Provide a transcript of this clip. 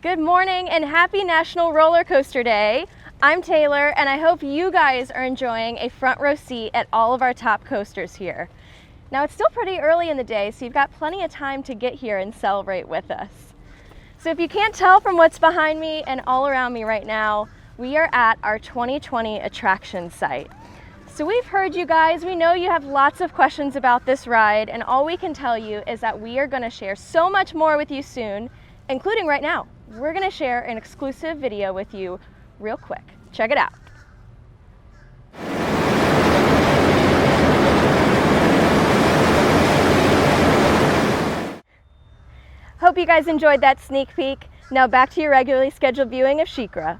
Good morning and happy National Roller Coaster Day. I'm Taylor and I hope you guys are enjoying a front row seat at all of our top coasters here. Now it's still pretty early in the day, so you've got plenty of time to get here and celebrate with us. So if you can't tell from what's behind me and all around me right now, we are at our 2020 attraction site. So we've heard you guys, we know you have lots of questions about this ride, and all we can tell you is that we are going to share so much more with you soon, including right now. We're going to share an exclusive video with you real quick. Check it out. Hope you guys enjoyed that sneak peek. Now back to your regularly scheduled viewing of SheiKra.